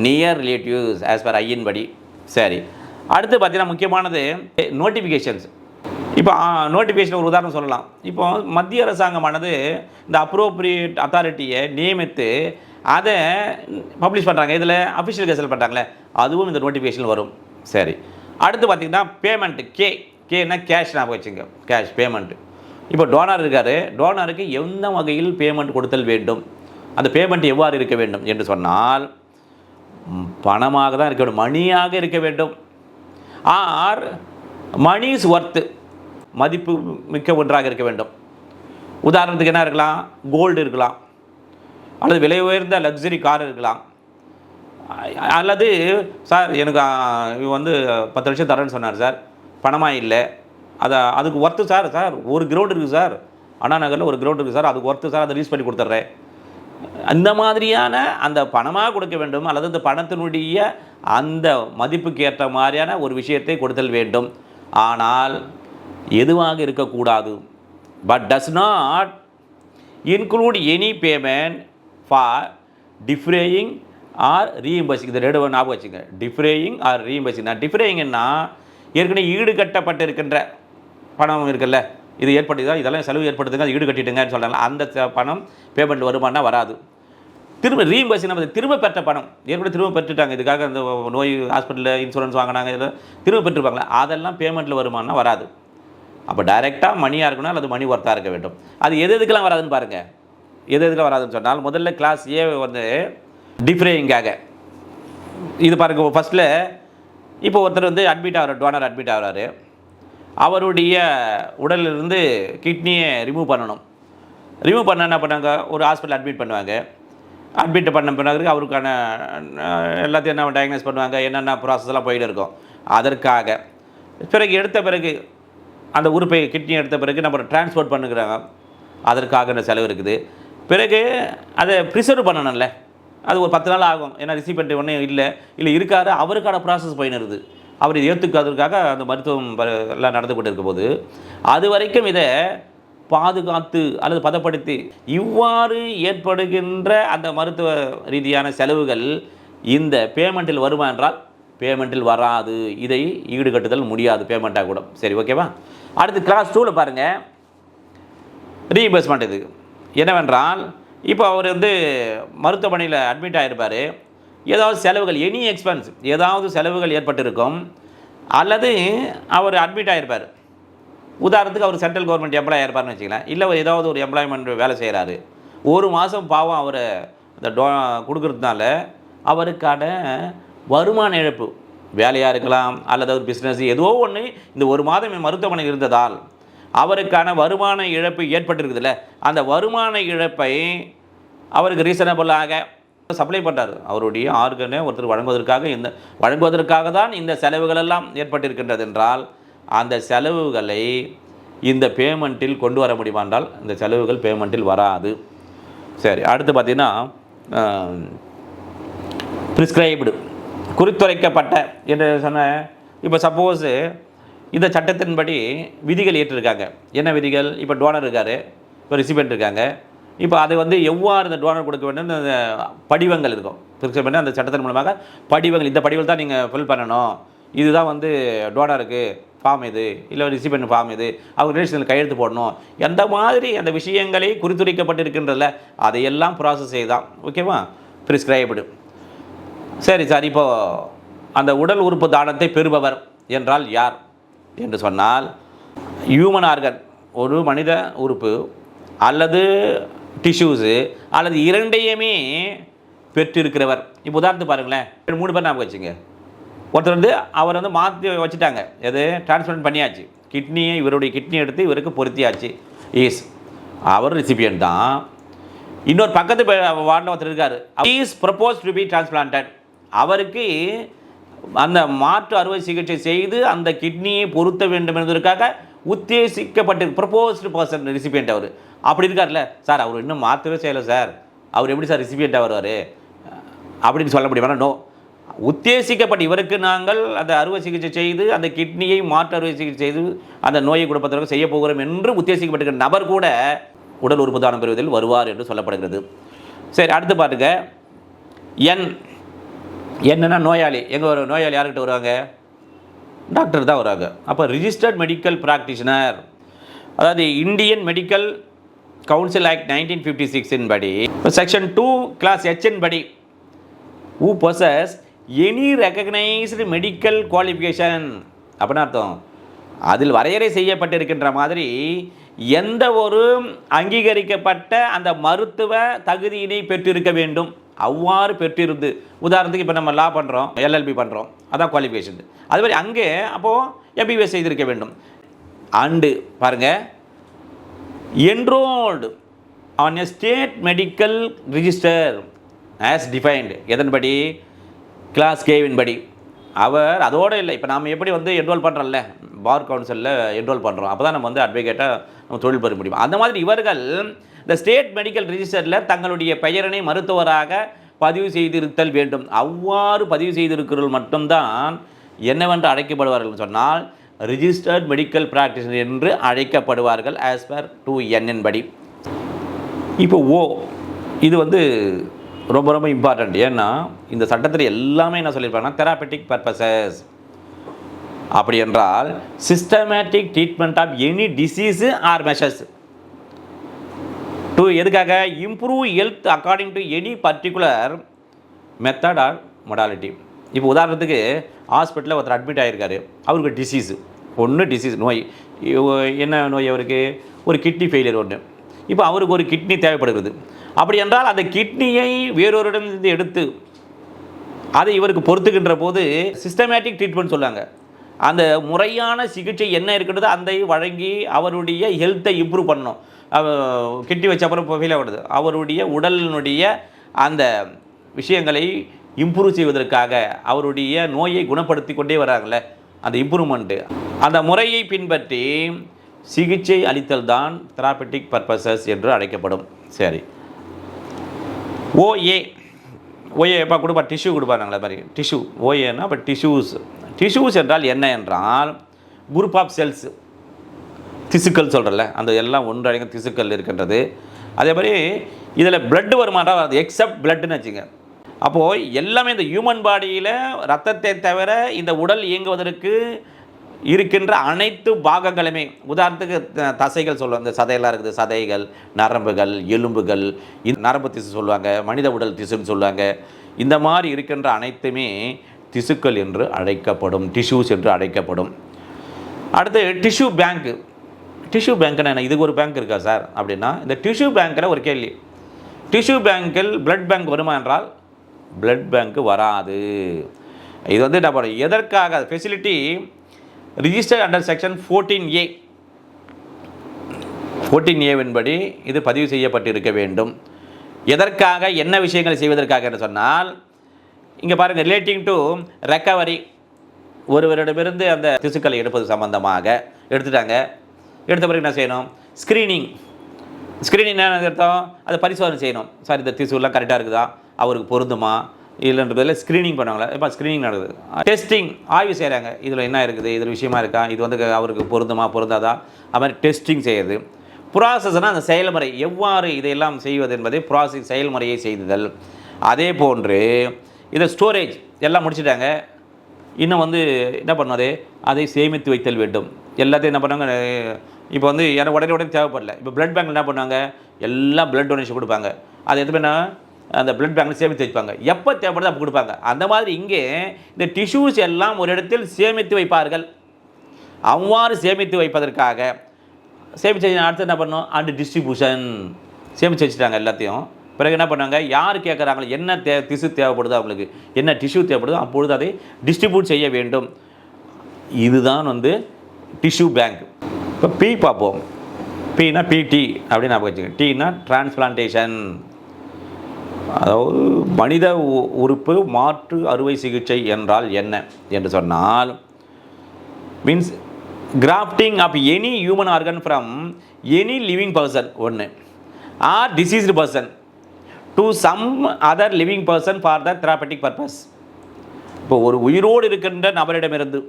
நியர் ரிலேட்டிவ்ஸ் ஆஸ் பர் ஐயின் படி. சரி, அடுத்து பார்த்தீங்கன்னா முக்கியமானது நோட்டிஃபிகேஷன்ஸ். இப்போ நோட்டிஃபிகேஷன் ஒரு உதாரணம் சொல்லலாம். இப்போ மத்திய அரசாங்கமானது இந்த அப்ரோப்ரியேட் அத்தாரிட்டியை நியமித்து அதை பப்ளிஷ் பண்ணுறாங்க, இதில் அஃபிஷியல் கெசல் பண்ணுறாங்களே, அதுவும் இந்த நோட்டிஃபிகேஷன் வரும். சரி, அடுத்து பார்த்திங்கன்னா பேமெண்ட்டு. கேனா கேஷ் ஞாபகம் வச்சுங்க, கேஷ் பேமெண்ட்டு. இப்போ டோனர் இருக்கார், டோனருக்கு எந்த வகையில் பேமெண்ட் கொடுத்தல் வேண்டும், அந்த பேமெண்ட் எவ்வாறு இருக்க வேண்டும் என்று சொன்னால் பணமாக தான் இருக்க வேண்டும், மணியாக இருக்க வேண்டும். ஆர் மணி இஸ் ஒர்த்து, மதிப்பு மிக்க ஒன்றாக இருக்க வேண்டும். உதாரணத்துக்கு என்ன இருக்கலாம், கோல்டு இருக்கலாம், அல்லது விலை உயர்ந்த லக்ஸரி கார் இருக்கலாம், அல்லது சார் எனக்கு வந்து 10 லட்சம் தரேன்னு சொன்னார் சார், பணமாக இல்லை, அதுக்கு ஒர்த்து சார், ஒரு கிரவுண்ட் இருக்குது சார், அண்ணா நகரில் ஒரு கிரவுண்ட் இருக்குது சார், அதுக்கு ஒர்த்து சார், அதை லீஸ் பண்ணி கொடுத்துட்றேன். அந்த மாதிரியான அந்த பணமாக கொடுக்க வேண்டும், அல்லது இந்த பணத்தினுடைய அந்த மதிப்புக்கு ஏற்ற மாதிரியான ஒரு விஷயத்தை கொடுத்தல் வேண்டும். ஆனால் எதுவாக இருக்கக்கூடாது, but does not include any payment for defraying or reimbursing. இந்த ரெண்டு ஞாபகம் வச்சுங்க, டிஃப்ரேயிங் ஆர் ரீஇம்பர்சிங். நான் டிஃப்ரேயிங்கன்னா ஏற்கனவே ஈடு கட்டப்பட்டு இருக்கின்ற பணம் இருக்குல்ல, இது ஏற்படுதா, இதெல்லாம் செலவு ஏற்படுத்துங்க, அது ஈடு கட்டிட்டுங்கன்னு சொல்கிறாங்க, அந்த பணம் பேமெண்ட் வருமானா வராது. திரும்ப ரீஇம்பர்சிங் நம்ம திரும்ப பெற்ற பணம், ஏற்கனவே திரும்ப பெற்றுட்டாங்க, இதுக்காக அந்த நோய் ஹாஸ்பிட்டலில் இன்சூரன்ஸ் வாங்கினாங்க, இதில் திரும்ப பெற்றுருப்பாங்களே, அதெல்லாம் பேமெண்ட்டில் வருமானா வராது. அப்போ டைரெக்டாக மணியாக இருக்கணும், அல்லது மணி ஒர்த்தாக இருக்க வேண்டும். அது எதுக்கெல்லாம் வராதுன்னு பாருங்கள். எதுக்கெல்லாம் வராதுன்னு சொன்னால் முதல்ல கிளாஸ் ஏ வந்து டிஃப்ரேயிங்காக இது பாருங்கள். ஃபஸ்ட்டில் இப்போ ஒருத்தர் வந்து அட்மிட் ஆகிறார், டோனர் அட்மிட் ஆகிறாரு, அவருடைய உடலிலிருந்து கிட்னியை ரிமூவ் பண்ணணும். ரிமூவ் பண்ண என்ன பண்ணாங்க, ஒரு ஹாஸ்பிட்டல் அட்மிட் பண்ணுவாங்க. அட்மிட் பண்ண பிறகு அவருக்கான எல்லாத்தையும் என்ன டயக்னோஸ் பண்ணுவாங்க, என்னென்ன ப்ராசஸ்லாம் போயிட்டு இருக்கும். அதற்காக பிறகு எடுத்த பிறகு அந்த உறுப்பை கிட்னி எடுத்த பிறகு நம்ம டிரான்ஸ்போர்ட் பண்ணுறாங்க, அதற்காக இந்த செலவு இருக்குது. பிறகு அதை ப்ரிசர்வ் பண்ணணும்ல, அது ஒரு 10 நாள் ஆகும். ஏன்னா ரிசிபெண்ட் ஒன்றும் இல்லை இருக்காரு, அவருக்கான ப்ராசஸ் போயின்னு இருக்குது. அவர் இதை ஏற்றுக்காதற்காக அந்த மருத்துவம் எல்லாம் நடந்து கொண்டு இருக்கும் போது அது வரைக்கும் இதை பாதுகாத்து அல்லது பதப்படுத்தி இவ்வாறு ஏற்படுகின்ற அந்த மருத்துவ ரீதியான செலவுகள் இந்த பேமெண்ட்டில் வருமா என்றால் பேமெண்ட்டில் வராது. இதை ஈடுகட்டுதல் முடியாது பேமெண்ட்டாக கூட. சரி, ஓகேவா. அடுத்து கிளாஸ் 2ல் பாருங்கள், ரீஇம்பர்ஸ்மெண்ட். இது என்னவென்றால் இப்போ அவர் வந்து மருத்துவமனையில் அட்மிட் ஆகிருப்பார், ஏதாவது செலவுகள் எனி எக்ஸ்பென்ஸ் ஏதாவது செலவுகள் ஏற்பட்டிருக்கும், அல்லது அவர் அட்மிட் ஆகிருப்பார். உதாரணத்துக்கு அவர் சென்ட்ரல் கவர்மெண்ட் எம்ப்ளாய் ஆகிருப்பார்னு வச்சுக்கலாம், இல்லை ஏதாவது ஒரு எம்ப்ளாய்மெண்ட் வேலை செய்கிறாரு, ஒரு மாதம் பாவம் அவர் இந்த கொடுக்கறதுனால அவருக்கான வருமான இழப்பு, வேலையாக இருக்கலாம் அல்லது ஒரு பிஸ்னஸ் ஏதோ ஒன்று, இந்த ஒரு மாதம் மருத்துவமனை இருந்ததால் அவருக்கான வருமான இழப்பு ஏற்பட்டிருக்குதுல்ல, அந்த வருமான இழப்பை அவருக்கு ரீசனபிளாக சப்ளை பண்ணுறாரு. அவருடைய ஆர்கனை ஒருத்தர் வழங்குவதற்காக தான் இந்த செலவுகள் எல்லாம் ஏற்பட்டிருக்கின்றது என்றால் அந்த செலவுகளை இந்த பேமெண்ட்டில் கொண்டு வர முடியுமா என்றால் இந்த செலவுகள் பேமெண்ட்டில் வராது. சரி, அடுத்து பார்த்திங்கன்னா ப்ரிஸ்கிரைப்டு, குறித்துரைக்கப்பட்ட என்று சொன்ன. இப்போ சப்போஸு இந்த சட்டத்தின்படி விதிகள் ஏற்றிருக்காங்க. என்ன விதிகள்? இப்போ டோனர் இருக்கார், இப்போ ரிசிபெண்ட் இருக்காங்க. இப்போ அதை வந்து எவ்வாறு இந்த டோனர் கொடுக்க வேண்டும் அந்த படிவங்கள் இருக்கும். ப்ரிஸ்கிரைப் பண்ணி அந்த சட்டத்தின் மூலமாக படிவங்கள், இந்த படிவங்கள் தான் நீங்கள் ஃபில் பண்ணணும், இதுதான் வந்து டோனருக்கு ஃபார்ம் இது, இல்லை ரிசிபெண்ட் ஃபார்ம் இது, அவங்க ரிலேஷனில் கையெழுத்து போடணும், எந்த மாதிரி அந்த விஷயங்களை குறித்துரைக்கப்பட்டிருக்கின்றதில்ல அதையெல்லாம் ப்ராசஸ் செய்தான். ஓகேவா, ப்ரிஸ்கிரைப்டு. சரி சார், இப்போது அந்த உடல் உறுப்பு தானத்தை பெறுபவர் என்றால் யார் என்று சொன்னால் ஹியூமன் ஆர்கன், ஒரு மனித உறுப்பு அல்லது டிஷ்யூஸு அல்லது இரண்டையுமே பெற்றிருக்கிறவர். இப்போ உதாரணத்துக்கு பாருங்களேன், 3 பேர் ஞாபகம் வச்சுங்க. ஒருத்தர் வந்து அவர் வந்து மாற்றி வச்சுட்டாங்க, எது டிரான்ஸ்பிளான்ட் பண்ணியாச்சு, கிட்னியை இவருடைய கிட்னி எடுத்து இவருக்கு பொருத்தியாச்சு, அவர் ரிசிபியன்ட் தான். இன்னொரு பக்கத்து வார்டில் ஒருத்தர் இருக்கார், is propose to be transplanted, அவருக்கு அந்த மாற்று அறுவை சிகிச்சை செய்து அந்த கிட்னியை பொருத்த வேண்டும் என்பதற்காக உத்தேசிக்கப்பட்டு ப்ரப்போஸ்டு பர்சன் ரிசிபியன்ட் அவர். அப்படி இருக்கார்ல சார், அவர் இன்னும் மாற்றவே செய்யலை சார், அவர் எப்படி சார் ரிசிபியண்ட்டாக வருவார் அப்படின்னு சொல்ல முடியுமா? நோ, உத்தேசிக்கப்பட்டு இவருக்கு நாங்கள் அந்த அறுவை சிகிச்சை செய்து அந்த கிட்னியை மாற்று அறுவை சிகிச்சை செய்து அந்த நோயை குணப்படுத்துவதற்கு செய்ய போகிறோம் என்று உத்தேசிக்கப்பட்டிருக்கிற நபர் கூட உடல் உறுப்பு தானம் பெறுவதில் வருவார் என்று சொல்லப்படுகிறது. சரி, அடுத்து பாருங்க. என்னன்னா நோயாளி. எங்கே ஒரு நோயாளி யார்கிட்ட வருவாங்க? டாக்டர் தான் வருவாங்க. அப்போ ரிஜிஸ்டர்ட் மெடிக்கல் ப்ராக்டிஷனர், அதாவது இந்தியன் மெடிக்கல் கவுன்சில் ஆக்ட் 1956 படி, செக்ஷன் 2 கிளாஸ் H படி, who possess any recognized medical qualification அப்படின்னு அர்த்தம். அதில் வரையறை செய்யப்பட்டிருக்கின்ற மாதிரி எந்த ஒரு அங்கீகரிக்கப்பட்ட அந்த மருத்துவ தகுதியினை பெற்றிருக்க வேண்டும். அவ்வாறு பெற்றிருந்து, உதாரணத்துக்கு இப்போ நம்ம லா பண்ணுறோம், LLB பண்ணுறோம், அதான் குவாலிஃபிகேஷன். அது மாதிரி அங்கே அப்போது MBBS செய்திருக்க வேண்டும். அண்டு பாருங்கள், enrolled on a state medical register as defined எதன்படி? கிளாஸ் கேவின் படி. அவர் அதோடு இல்லை. இப்போ நாம் எப்படி வந்து என்ரோல் பண்ணுறோம்ல, பார் கவுன்சிலில் என்ரோல் பண்ணுறோம், அப்போ தான் நம்ம வந்து அட்வொகேட்டாக நம்ம தொழில் பெற முடியும். அந்த மாதிரி இவர்கள் இந்த ஸ்டேட் மெடிக்கல் ரிஜிஸ்டரில் தங்களுடைய பெயரினை மருத்துவராக பதிவு செய்திருத்தல் வேண்டும். அவ்வாறு பதிவு செய்திருக்கிறவர்கள் மட்டும்தான் என்னவென்று அழைக்கப்படுவார்கள் சொன்னால் ரிஜிஸ்டர்ட் மெடிக்கல் ப்ராக்டிஷனர் என்று அழைக்கப்படுவார்கள் ஆஸ் பர் 2N படி. இப்போ இது வந்து ரொம்ப ரொம்ப இம்பார்ட்டண்ட். ஏன்னா இந்த சட்டத்தில் எல்லாமே என்ன சொல்லியிருப்பாங்கன்னா தெராபெட்டிக் பர்பஸஸ். அப்படி என்றால் systematic treatment of any disease or measures to எதுக்காக? Improve health according to any particular method or modality. இப்போ உதாரணத்துக்கு ஹாஸ்பிட்டலில் ஒருத்தர் அட்மிட் ஆகியிருக்காரு, அவருக்கு டிசீஸு டிசீஸ் நோய். என்ன நோய் அவருக்கு? ஒரு கிட்னி ஃபெயிலியர் ஒன்று. இப்போ அவருக்கு ஒரு கிட்னி தேவைப்படுகிறது. அப்படி என்றால் அந்த கிட்னியை வேறொருடமிருந்து எடுத்து அதை இவருக்கு பொறுத்துக்கின்ற போது சிஸ்டமேட்டிக் ட்ரீட்மெண்ட் சொல்லுவாங்க. அந்த முறையான சிகிச்சை என்ன இருக்கிறதோ அந்த வழங்கி அவருடைய ஹெல்த்தை இம்ப்ரூவ் பண்ணணும். கிட்னி வச்ச அப்புறம் ஃபெயில் ஆகுது, அவருடைய உடலினுடைய அந்த விஷயங்களை இம்ப்ரூவ் செய்வதற்காக அவருடைய நோயை குணப்படுத்தி கொண்டே வராங்களே, அந்த இம்ப்ரூவ்மெண்ட்டு, அந்த முறையை பின்பற்றி சிகிச்சை அளித்தல் தான் தெராபெட்டிக் பர்பஸஸ் என்று அழைக்கப்படும். சரி, ஓஏ எப்போ கொடுப்பா? டிஷ்யூ கொடுப்பாருங்களா மாதிரி டிஷ்யூ. ஓஏன்னா அப்போ டிஷ்யூஸ் என்றால் என்ன என்றால் குரூப் ஆஃப் செல்ஸ், திசுக்கள் சொல்கிறல, அந்த எல்லாம் ஒன்றடங்க திசுக்கள் இருக்கின்றது. அதே மாதிரி இதில் பிளட்டு வருமானா அது எக்ஸப்ட் பிளட்டுன்னு வச்சுங்க. அப்போது எல்லாமே இந்த ஹியூமன் பாடியில் ரத்தத்தை தவிர இந்த உடல் இயங்குவதற்கு இருக்கின்ற அனைத்து பாகங்களுமே, உதாரணத்துக்கு தசைகள் சொல்லுவாங்க, இந்த சதையெல்லாம் இருக்குது, சதைகள், நரம்புகள், எலும்புகள், இந்த நரம்பு திசு சொல்லுவாங்க, மனித உடல் திசுன்னு சொல்லுவாங்க. இந்த மாதிரி இருக்கின்ற அனைத்துமே திசுக்கள் என்று அழைக்கப்படும், டிஷ்யூஸ் என்று அழைக்கப்படும். அடுத்து டிஷ்யூ பேங்க்கு. டிஷ்யூ பேங்க்னா என்ன? இதுக்கு ஒரு பேங்க் இருக்கா சார் அப்படின்னா, இந்த டிஷ்யூ பேங்க்கில் ஒரு கேள்வி, டிஷ்யூ பேங்க்கில் பிளட் பேங்க் வருமா என்றால் பிளட் பேங்க்கு வராது. இது வந்து என்ன பண்ணும்? எதற்காக? Facility register under section 14A படி இது பதிவு செய்யப்பட்டிருக்க வேண்டும். எதற்காக? என்ன விஷயங்களை செய்வதற்காக என்று சொன்னால், இங்கே பாருங்கள், ரிலேட்டிங் டு ரெக்கவரி, ஒருவரிடமிருந்து அந்த திசுக்களை எடுப்பது சம்பந்தமாக எடுத்துட்டாங்க. எடுத்த பிறகு என்ன செய்யணும்? ஸ்க்ரீனிங் என்ன அர்த்தம்? அதை பரிசோதனை செய்யணும். சார் இந்த திசுலாம் கரெக்டாக இருக்குதா, அவருக்கு பொருந்துமா இல்லைன்றதில் ஸ்க்ரீனிங் பண்ணுவாங்களா? இப்போ ஸ்க்ரீனிங் நடக்குது. டெஸ்டிங், ஆய்வு செய்கிறாங்க, இதில் என்ன இருக்குது, இதில் விஷயமா இருக்கா, இது வந்து அவருக்கு பொருந்தாதா, அது மாதிரி டெஸ்டிங் செய்யுது. ப்ராசஸ்னால் அந்த செயல்முறை, எவ்வாறு இதையெல்லாம் செய்வது என்பதை ப்ராசஸ் செயல்முறையை செய்துதல். அதே போன்று இதை ஸ்டோரேஜ் எல்லாம் முடிச்சுட்டாங்க, இன்னும் வந்து என்ன பண்ணுவது, அதை சேமித்து வைத்தல் வேண்டும். எல்லாத்தையும் என்ன பண்ணுவாங்க, இப்போ வந்து எனக்கு உடனே தேவைப்படல, இப்போ பிளட் பேங்க் என்ன பண்ணுவாங்க, எல்லாம் பிளட் டொனேஷன் கொடுப்பாங்க. அது எதுனா அந்த பிளட் பேங்கில் சேமித்து வைப்பாங்க, எப்போ தேவைப்படுது அப்போ கொடுப்பாங்க. அந்த மாதிரி இங்கே இந்த டிஷ்யூஸ் எல்லாம் ஒரு இடத்தில் சேமித்து வைப்பார்கள். அவ்வாறு சேமித்து வைப்பதற்காக சேமித்து அடுத்து என்ன பண்ணணும்? அண்டு டிஸ்ட்ரிபியூஷன், சேமித்து வச்சுட்டாங்க எல்லாத்தையும். பிறகு என்ன பண்ணாங்க, யார் கேட்குறாங்களோ, என்ன திசு தேவைப்படுதோ, அவங்களுக்கு என்ன டிஷ்யூ தேவைப்படுதோ அப்பொழுது அதை டிஸ்ட்ரிபியூட் செய்ய வேண்டும். இதுதான் வந்து டிஷ்யூ பேங்க். இப்போ பி பார்ப்போம். பின்னா பிடி அப்படின்னு நான் வச்சுக்கேன். டீனா டிரான்ஸ்பிளான்டேஷன், அதாவது மனித உறுப்பு மாற்று அறுவை சிகிச்சை என்றால் என்ன என்று சொன்னால், means grafting of any human organ from any living person ஒன்று or deceased person to some other living person for the therapeutic purpose. இப்போ ஒரு உயிரோடு இருக்கின்ற நபரிடமிருந்து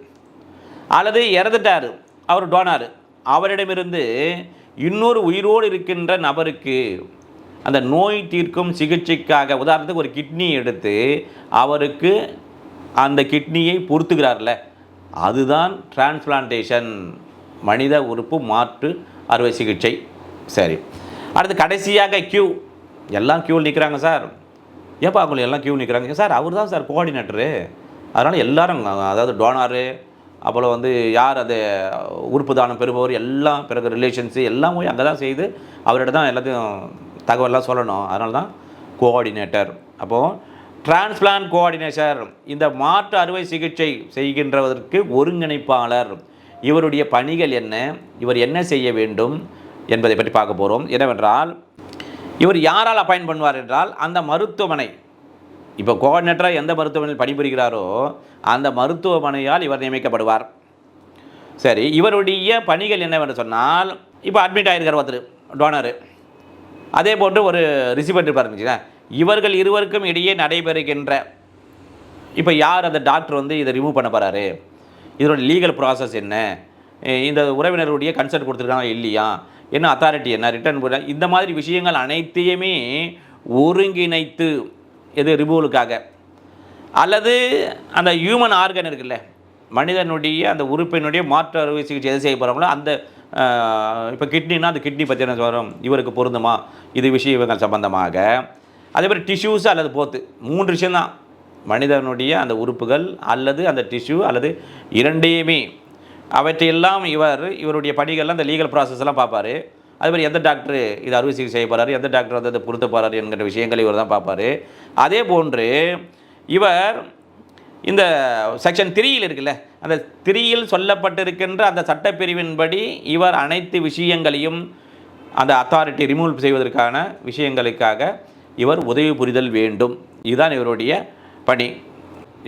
அல்லது இறந்துட்டார் அவர் டோனார், அவரிடமிருந்து இன்னொரு உயிரோடு இருக்கின்ற நபருக்கு அந்த நோய் தீர்க்கும் சிகிச்சைக்காக உதாரணத்துக்கு ஒரு கிட்னி எடுத்து அவருக்கு அந்த கிட்னியை பொறுத்துக்கிறார்ல, அதுதான் டிரான்ஸ்பிளான்டேஷன், மனித உறுப்பு மாற்று அறுவை சிகிச்சை. சரி, அடுத்து கடைசியாக கியூ. எல்லாம் கியூவில் நிற்கிறாங்க சார். ஏப்பா அவங்களை எல்லாம் கியூ நிற்கிறாங்க சார்? அவர் தான் சார் கோஆர்டினேட்டரு. அதனால் எல்லாரும், அதாவது டோனாரு, அப்புறம் வந்து யார் அது உறுப்பு தானம் பெறுபவர், எல்லாம் பிறகு ரிலேஷன்ஸு எல்லாம் போய் அங்கே தான் செய்து அவர்கிட்ட தான் எல்லாத்தையும் தகவலாம் சொல்லணும். அதனால தான் கோஆர்டினேட்டர். அப்போது டிரான்ஸ்பிளான்ட் கோஆர்டினேட்டர், இந்த மாற்று அறுவை சிகிச்சை செய்கின்றதற்கு ஒருங்கிணைப்பாளர். இவருடைய பணிகள் என்ன, இவர் என்ன செய்ய வேண்டும் என்பதை பற்றி பார்க்க போகிறோம். என்னவென்றால், இவர் யாரால் அப்பாயின்ட் பண்ணுவார் என்றால், அந்த மருத்துவமனை, இப்போ கோஆர்டினேட்டராக எந்த மருத்துவமனையில் பணிபுரிகிறாரோ அந்த மருத்துவமனையால் இவர் நியமிக்கப்படுவார். சரி, இவருடைய பணிகள் என்னவென்று சொன்னால், இப்போ அட்மிட் ஆகிருக்கிற ஒருத்தர் டோனரு, அதே போன்று ஒரு ரிசிபெண்ட் இருப்பாருங்க. இவர்கள் இருவருக்கும் இடையே நடைபெறுகின்ற, இப்போ யார் அந்த டாக்டர் வந்து இதை ரிமூவ் பண்ண போகிறாரு, இதோட லீகல் ப்ராசஸ் என்ன, இந்த உறவினருடைய கன்சல்ட் கொடுத்துருக்காங்க இல்லையா, என்ன அத்தாரிட்டி என்ன, ரிட்டர்ன் பண்ண, இந்த மாதிரி விஷயங்கள் அனைத்தையுமே ஒருங்கிணைத்து எது ரிமூவலுக்காக, அல்லது அந்த ஹியூமன் ஆர்கன் இருக்குல்ல, மனிதனுடைய அந்த உறுப்பினுடைய மாற்று அறுவை சிகிச்சை எது செய்ய போகிறாங்களோ அந்த, இப்போ கிட்னினா அந்த கிட்னி பற்றி என்ன வரும், இவருக்கு பொருந்துமா, இது விஷயங்கள் சம்பந்தமாக. அதே மாதிரி டிஷ்யூஸ் அல்லது போத்து, 3 விஷயம்தான், மனிதனுடைய அந்த உறுப்புகள் அல்லது அந்த டிஷ்யூ அல்லது இரண்டையுமே, அவற்றையெல்லாம் இவருடைய பணிகள்லாம் அந்த லீகல் ப்ராசஸ்லாம் பார்ப்பார். அதே மாதிரி எந்த டாக்டர் இது அறுவை சிகிச்சை செய்ய போகிறாரு, எந்த டாக்டர் வந்து அதை பொருத்த போகிறாரு என்கிற விஷயங்களை இவர் தான் பார்ப்பார். அதே போன்று இவர் இந்த செக்ஷன் 3 இருக்குல்ல, அந்த 3 சொல்லப்பட்டிருக்கின்ற அந்த சட்டப்பிரிவின்படி இவர் அனைத்து விஷயங்களையும் அந்த அத்தாரிட்டி ரிமூவ் செய்வதற்கான விஷயங்களுக்காக இவர் உதவி புரிதல் வேண்டும். இதுதான் இவருடைய பணி.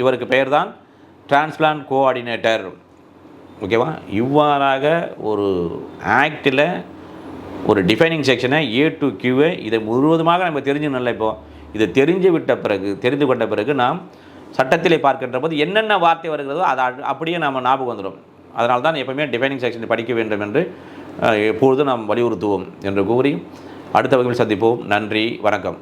இவருக்கு பெயர் தான் டிரான்ஸ்பிளான்ட் கோஆர்டினேட்டர். ஓகேவா? இவ்வாறாக ஒரு ஆக்டில் ஒரு டிஃபைனிங் செக்ஷனை A to Q இதை முழுவதுமாக நம்ம தெரிஞ்சுக்கணும்ல. இப்போது இதை தெரிந்து கொண்ட பிறகு நாம் சட்டத்திலே பார்க்கின்ற போது என்னென்ன வார்த்தை வருகிறதோ அதை அப்படியே நாம் ஞாபகம் வந்துடும். அதனால தான் எப்பவுமே டிஃபைனிங் செக்ஷனை படிக்க வேண்டும் என்று எப்பொழுதும் நாம் வலியுறுத்துவோம் என்று கூறி அடுத்த வகையில் சந்திப்போம். நன்றி, வணக்கம்.